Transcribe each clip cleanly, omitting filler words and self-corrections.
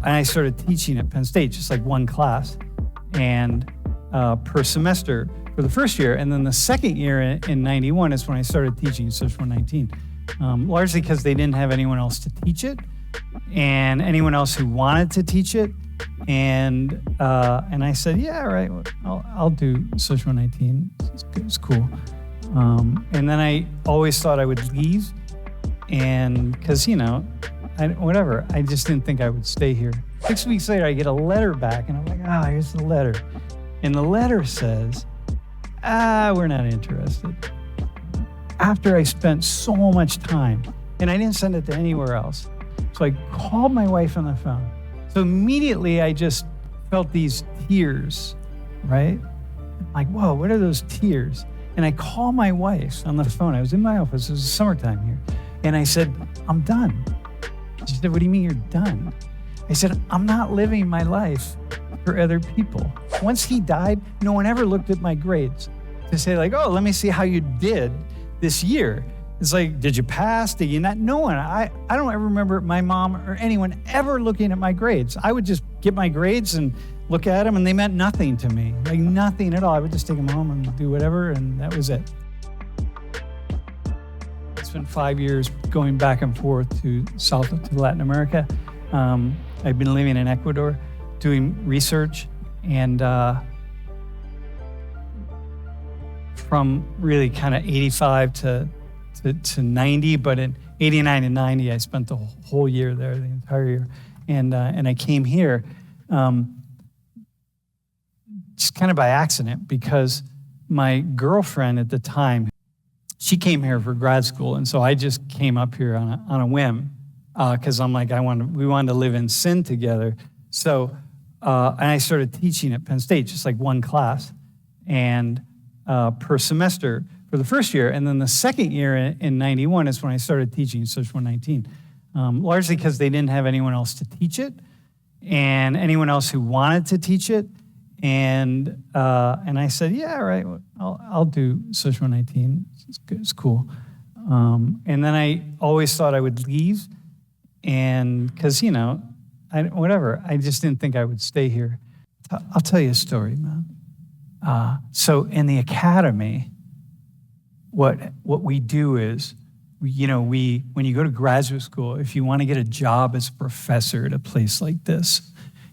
and I started teaching at Penn State, just like one class, and per semester for the first year. And then the second year in 91 is when I started teaching Social 19, largely because they didn't have anyone else to teach it and anyone else who wanted to teach it. And I said, yeah, all right, I'll do Social 19. It's cool. And then I always thought I would leave, and because, I just didn't think I would stay here. 6 weeks later, I get a letter back, and I'm like, here's the letter. And the letter says, we're not interested. After I spent so much time, and I didn't send it to anywhere else. So I called my wife on the phone. So immediately I just felt these tears, right? I'm like, whoa, what are those tears? And I called my wife on the phone. I was in my office. It was summertime here. And I said, I'm done. She said, what do you mean you're done? I said, I'm not living my life for other people. Once he died, no one ever looked at my grades to say like, oh, let me see how you did this year. It's like, did you pass? Did you not? No one. I don't ever remember my mom or anyone ever looking at my grades. I would just get my grades and look at them, and they meant nothing to me, like nothing at all. I would just take them home and do whatever, and that was it. I spent 5 years going back and forth to Latin America. I've been living in Ecuador, doing research, and from really kind of 85 to 90, but in 89 and 90, I spent the whole year there, the entire year. And I came here just kind of by accident, because my girlfriend at the time, she came here for grad school. And so I just came up here on a whim, because I'm like, we wanted to live in sin together. So, and I started teaching at Penn State, just like one class, and per semester for the first year. And then the second year in 91 is when I started teaching Social 19, largely because they didn't have anyone else to teach it and anyone else who wanted to teach it. And I said, yeah, all right, I'll do Social 19. It's cool. And then I always thought I would leave, and because, I just didn't think I would stay here. I'll tell you a story, man. So in the academy, what we do is, when you go to graduate school, if you want to get a job as a professor at a place like this,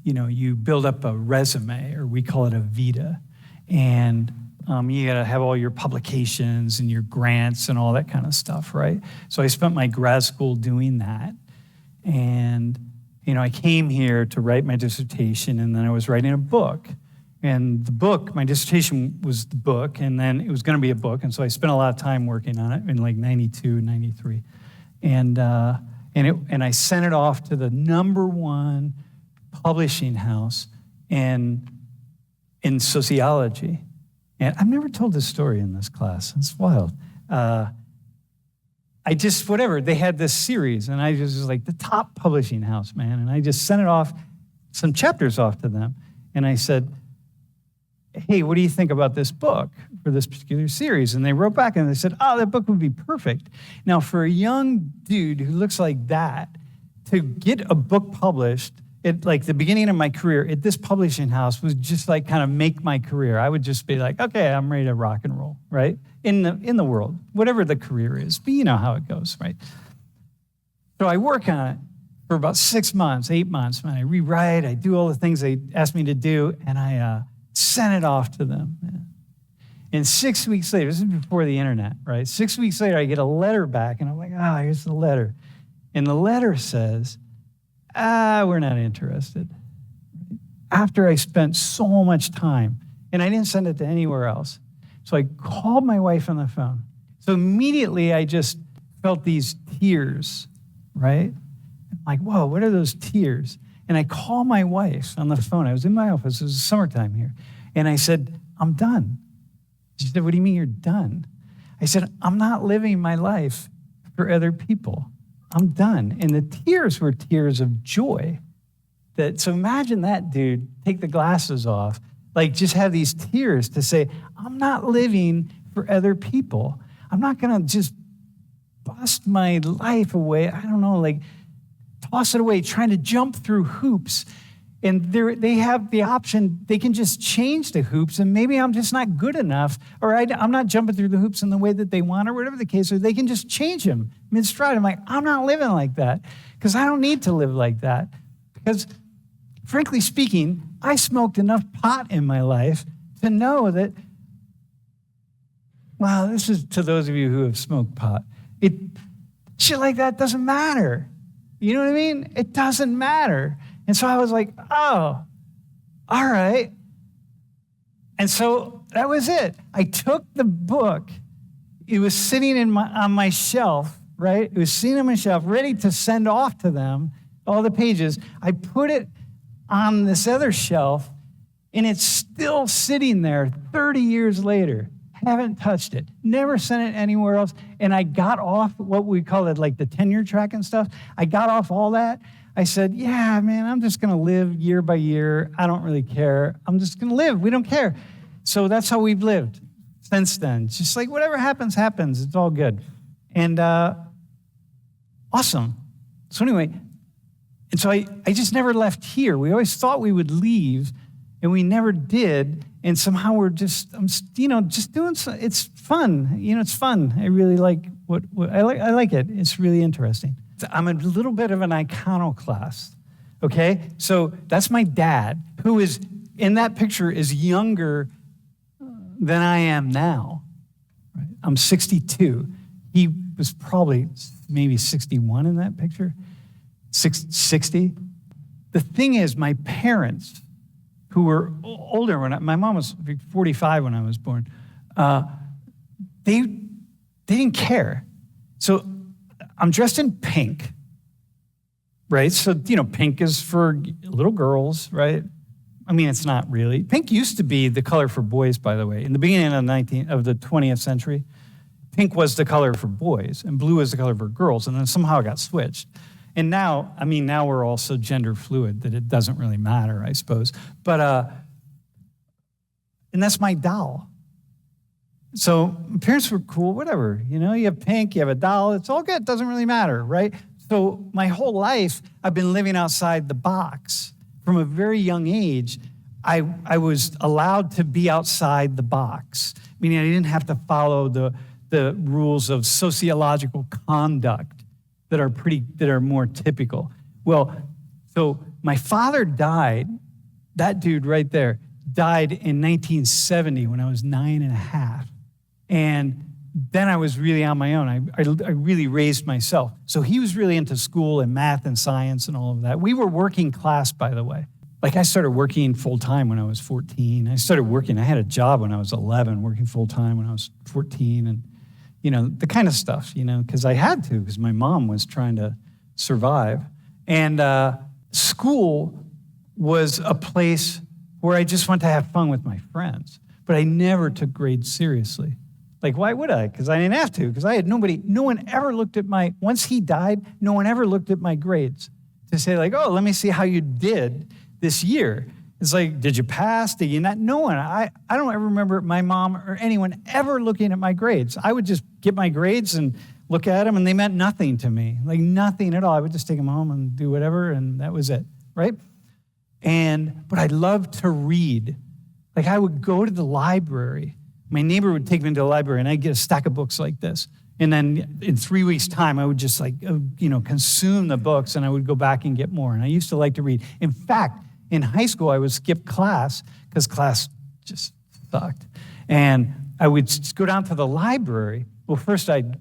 you build up a resume, or we call it a vita, and you got to have all your publications and your grants and all that kind of stuff, right? So I spent my grad school doing that, and I came here to write my dissertation, and then I was writing a book. And the book, my dissertation was the book, and then it was going to be a book, and so I spent a lot of time working on it in like 92, 93. And I sent it off to the #1 publishing house in sociology. And I've never told this story in this class. It's wild. They had this series, and I just was like, the top publishing house, man. And I just sent it off, some chapters off to them. And I said, hey, what do you think about this book for this particular series? And they wrote back and they said, that book would be perfect. Now, for a young dude who looks like that, to get a book published at like the beginning of my career at this publishing house was just like kind of make my career. I would just be like, okay, I'm ready to rock and roll, right? In the world, whatever the career is, but you know how it goes, right? So I work on it for about 6 months, 8 months, man. I rewrite, I do all the things they asked me to do, and I sent it off to them. And 6 weeks later, this is before the internet, right? 6 weeks later, I get a letter back, and I'm like, here's the letter. And the letter says, we're not interested. After I spent so much time, and I didn't send it to anywhere else. So I called my wife on the phone. So immediately I just felt these tears, right? I'm like, whoa, what are those tears? And I called my wife on the phone. I was in my office. It was summertime here. And I said, I'm done. She said, what do you mean you're done? I said, I'm not living my life for other people. I'm done. And the tears were tears of joy. So imagine that, dude, take the glasses off, like just have these tears to say, I'm not living for other people. I'm not going to just bust my life away. I don't know, like toss it away, trying to jump through hoops. And they have the option, they can just change the hoops, and maybe I'm just not good enough, or I'm not jumping through the hoops in the way that they want, or whatever the case, or they can just change them mid-stride. I'm like, I'm not living like that, because I don't need to live like that. Because, frankly speaking, I smoked enough pot in my life to know that, well, this is to those of you who have smoked pot. Shit like that doesn't matter. You know what I mean? It doesn't matter. And so I was like, oh, all right. And so that was it. I took the book. It was sitting on my shelf, right? It was sitting on my shelf, ready to send off to them, all the pages. I put it on this other shelf, and it's still sitting there 30 years later. Haven't touched it. Never sent it anywhere else. And I got off what we call it, like the tenure track and stuff. I got off all that. I said, yeah, man, I'm just going to live year by year. I don't really care. I'm just going to live. We don't care. So that's how we've lived since then. It's just like whatever happens, happens. It's all good. And awesome. So anyway, and so I just never left here. We always thought we would leave, and we never did. And somehow we're just, just doing it's fun. It's fun. I really like what I like it. It's really interesting. I'm a little bit of an iconoclast, okay? So that's my dad, who is, in that picture, is younger than I am now. Right? I'm 62. He was probably maybe 61 in that picture, 60. The thing is, my parents, who were older my mom was 45 when I was born, they didn't care. So I'm dressed in pink, right? So, pink is for little girls, right? I mean, it's not really. Pink used to be the color for boys, by the way. In the beginning of the 20th century, pink was the color for boys, and blue was the color for girls, and then somehow it got switched. And now we're all so gender fluid that it doesn't really matter, I suppose. But, and that's my doll. So my parents were cool, whatever. You have pink, you have a doll, it's all good, doesn't really matter, right? So my whole life, I've been living outside the box. From a very young age, I was allowed to be outside the box, meaning I didn't have to follow the rules of sociological conduct that are more typical. Well, so my father died, that dude right there, died in 1970 when I was 9 and a half. And then I was really on my own. I really raised myself. So he was really into school and math and science and all of that. We were working class, by the way. Like I started working full-time when I was 14. I had a job when I was 11, working full-time when I was 14. And, the kind of stuff, because I had to, because my mom was trying to survive. And school was a place where I just went to have fun with my friends. But I never took grades seriously. Like, why would I? Because I didn't have to, because I had no one ever looked at once he died, no one ever looked at my grades to say like, oh, let me see how you did this year. It's like, did you pass? Did you not? No one. I don't ever remember my mom or anyone ever looking at my grades. I would just get my grades and look at them, and they meant nothing to me, like nothing at all. I would just take them home and do whatever, and that was it, right? But I loved to read. Like I would go to the library. My neighbor would take me to the library, and I'd get a stack of books like this. And then in 3 weeks' time, I would just consume the books, and I would go back and get more. And I used to like to read. In fact, in high school, I would skip class because class just sucked. And I would go down to the library. Well, first I'd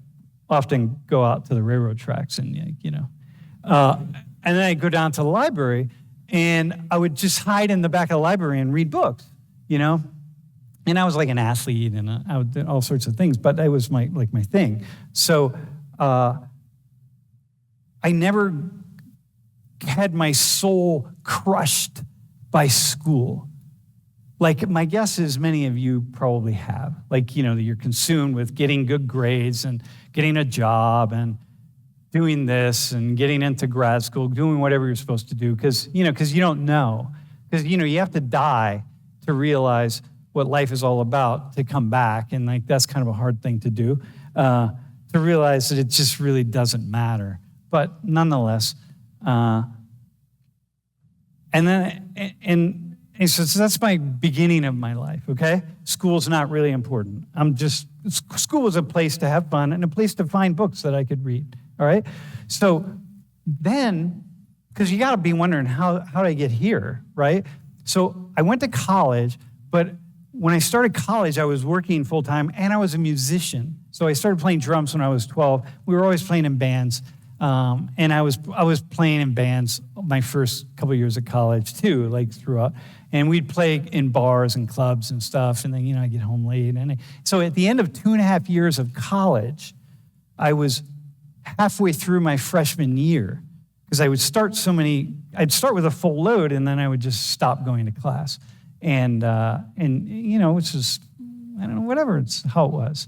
often go out to the railroad tracks and then I'd go down to the library, and I would just hide in the back of the library and read books, And I was like an athlete, and I would do all sorts of things, but that was my thing. So I never had my soul crushed by school. Like my guess is many of you probably have. Like, you're consumed with getting good grades and getting a job and doing this and getting into grad school, doing whatever you're supposed to do because you don't know. Because, you have to die to realize what life is all about, to come back. And that's kind of a hard thing to do, to realize that it just really doesn't matter. But nonetheless, And then, and so that's my beginning of my life, okay? School's not really important. School was a place to have fun and a place to find books that I could read, all right? So then, because you got to be wondering, how did I get here, right? So I went to college, but when I started college, I was working full-time, and I was a musician. So I started playing drums when I was 12. We were always playing in bands, and I was playing in bands my first couple of years of college, too, like throughout. And we'd play in bars and clubs and stuff, and then, I'd get home late. And so at the end of 2.5 years of college, I was halfway through my freshman year, because I'd start with a full load, and then I would just stop going to class. And it's just, I don't know, whatever, it's how it was.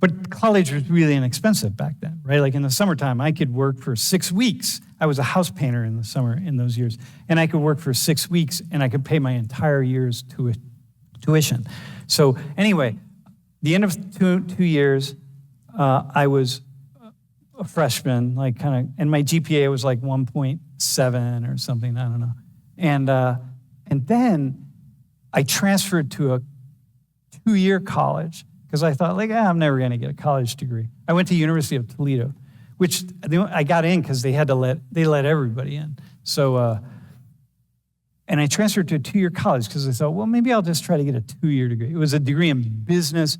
But college was really inexpensive back then, right? Like in the summertime, I could work for 6 weeks. I was a house painter in the summer in those years. And I could work for 6 weeks, and I could pay my entire year's tuition. So anyway, the end of two years, I was a freshman, and my GPA was like 1.7 or something, I don't know. And then I transferred to a 2-year college because I thought, I'm never going to get a college degree. I went to University of Toledo, which I got in because they let everybody in. So, and I transferred to a 2-year college because I thought, well, maybe I'll just try to get a 2-year degree. It was a degree in business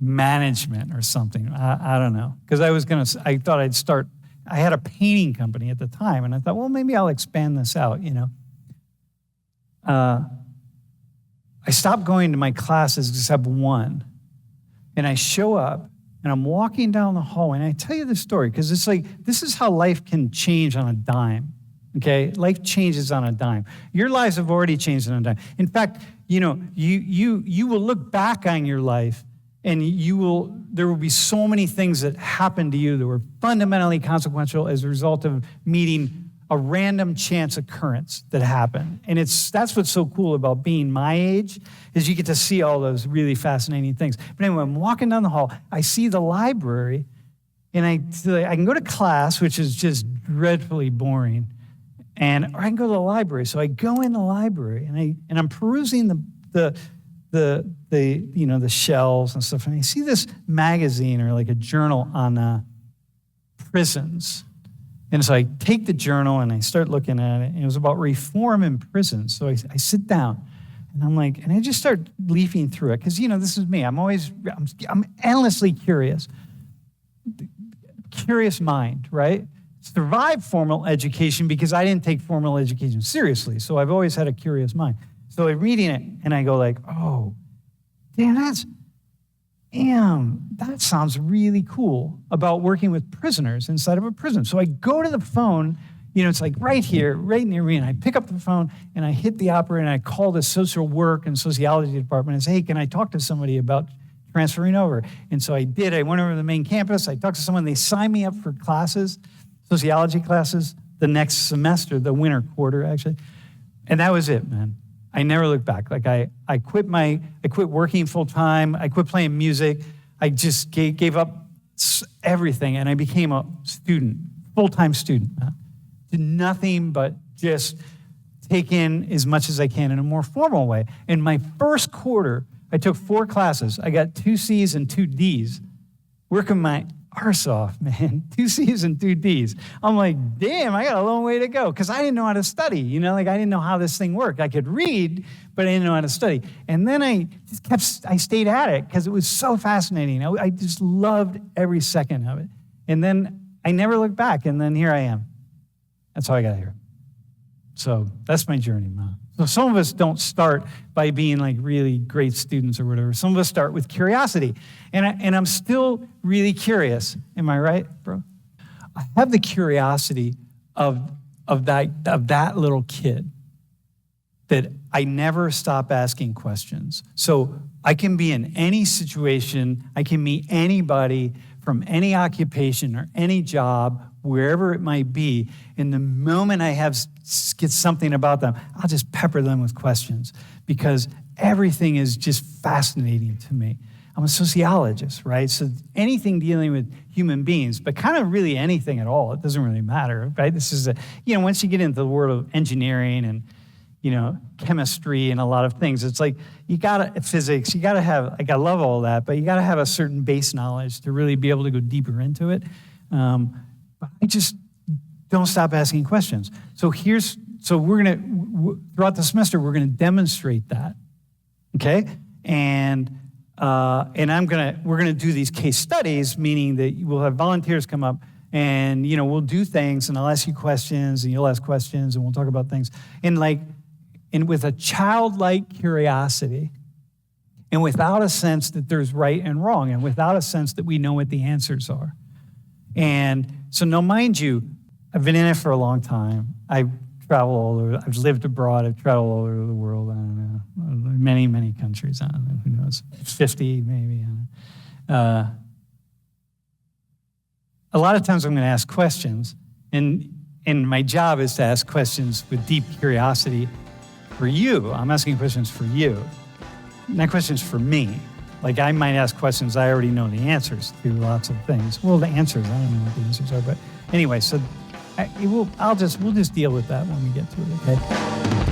management or something. I don't know. Because I thought I'd start, I had a painting company at the time, and I thought, well, maybe I'll expand this out, I stopped going to my classes except one. And I show up, and I'm walking down the hallway, and I tell you this story because it's like, this is how life can change on a dime, okay? Life changes on a dime. Your lives have already changed on a dime. In fact, you will look back on your life, and there will be so many things that happened to you that were fundamentally consequential as a result of meeting a random chance occurrence that happened. And that's what's so cool about being my age, is you get to see all those really fascinating things. But anyway, I'm walking down the hall, I see the library, and I can go to class, which is just dreadfully boring, or I can go to the library. So I go in the library, and I'm perusing the shelves and stuff, and I see this magazine or like a journal on prisons. And so I take the journal and I start looking at it, and it was about reform in prisons. So I sit down, and I'm like, and I just start leafing through it, because this is me. I'm endlessly curious. Curious mind, right? Survived formal education because I didn't take formal education seriously. So I've always had a curious mind. So I'm reading it, and I go like, oh, damn, that sounds really cool about working with prisoners inside of a prison. So I go to the phone, it's like right here, right near me, and I pick up the phone, and I hit the operator, and I call the social work and sociology department and say, hey, can I talk to somebody about transferring over? And so I did. I went over to the main campus. I talked to someone. They signed me up for classes, sociology classes, the next semester, the winter quarter, actually. And that was it, man. I never looked back. Like I quit working full time. I quit playing music. I just gave up everything, and I became a student, full-time student. Did nothing but just take in as much as I can in a more formal way. In my first quarter, I took 4 classes. I got 2 C's and 2 D's, working my arse off, man. 2 C's and 2 D's. I'm like, damn, I got a long way to go, because I didn't know how to study. I didn't know how this thing worked. I could read, but I didn't know how to study. And then I stayed at it because it was so fascinating. I just loved every second of it. And then I never looked back, and then here I am. That's how I got here. So that's my journey, man. So some of us don't start by being like really great students or whatever. Some of us start with curiosity. And I'm still really curious. Am I right, bro? I have the curiosity of that little kid, that I never stop asking questions. So I can be in any situation, I can meet anybody from any occupation or any job, wherever it might be, and the moment I get something about them, I'll just pepper them with questions, because everything is just fascinating to me. I'm a sociologist, right? So anything dealing with human beings, but kind of really anything at all, it doesn't really matter, right? This is once you get into the world of engineering and, chemistry and a lot of things, it's like physics, you gotta have, I love all that, but you gotta have a certain base knowledge to really be able to go deeper into it. But I just don't stop asking questions. So we're gonna, throughout the semester, we're gonna demonstrate that, okay? And we're gonna do these case studies, meaning that we'll have volunteers come up and, we'll do things and I'll ask you questions and you'll ask questions and we'll talk about things. And with a childlike curiosity and without a sense that there's right and wrong and without a sense that we know what the answers are. And so now, mind you, I've been in it for a long time. I've traveled all over. I've lived abroad. I've traveled all over the world. I don't know, many, many countries. I don't know, who knows, 50 maybe. A lot of times I'm going to ask questions, and my job is to ask questions with deep curiosity for you. I'm asking questions for you, not questions for me. Like I might ask questions I already know the answers to lots of things. Well, the answers, I don't know what the answers are, but anyway, so we'll just deal with that when we get to it, okay?